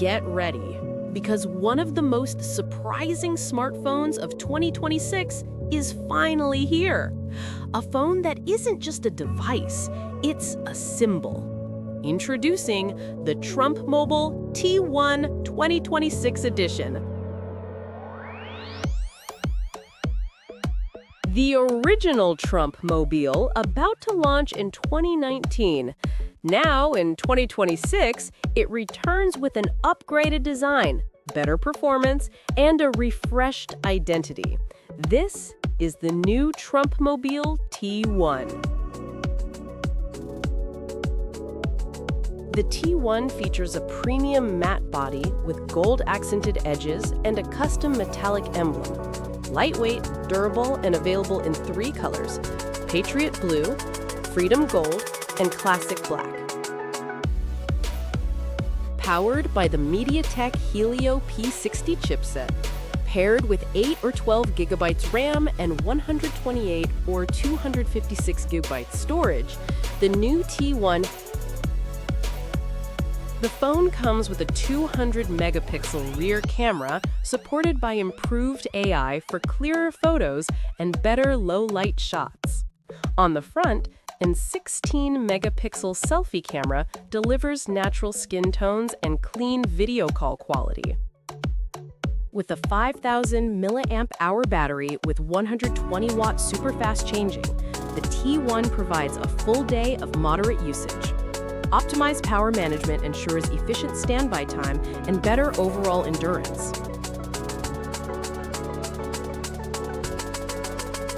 Get ready, because one of the most surprising smartphones of 2026 is finally here. A phone that isn't just a device, it's a symbol. Introducing the trumpmobile T1 2026 edition. The original trumpmobile, about to launch in 2019. Now, in 2026, it returns with an upgraded design, better performance, and a refreshed identity. This is the new trumpmobile T1. The T1 features a premium matte body with gold-accented edges and a custom metallic emblem. Lightweight, durable, and available in 3 colors: Patriot Blue, Freedom Gold, and Classic Black. Powered by the MediaTek Helio P60 chipset, paired with 8 or 12 gigabytes RAM and 128 or 256 gigabytes storage, the new T1. The phone comes with a 200-megapixel rear camera supported by improved AI for clearer photos and better low-light shots. On the front, an 16-megapixel selfie camera delivers natural skin tones and clean video call quality. With a 5,000 mAh battery with 120-watt super-fast charging, the T1 provides a full day of moderate usage. Optimized power management ensures efficient standby time and better overall endurance.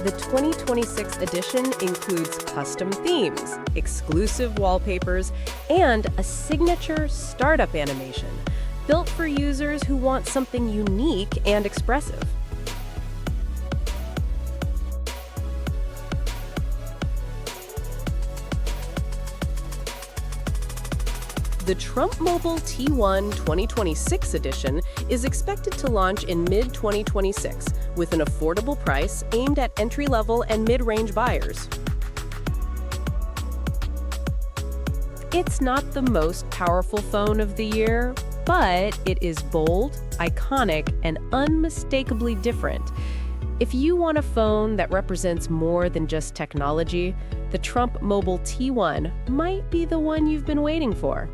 The 2026 edition includes custom themes, exclusive wallpapers, and a signature startup animation, built for users who want something unique and expressive. The trumpmobile T1 2026 edition is expected to launch in mid-2026 with an affordable price aimed at entry-level and mid-range buyers. It's not the most powerful phone of the year, but it is bold, iconic, and unmistakably different. If you want a phone that represents more than just technology, the trumpmobile T1 might be the one you've been waiting for.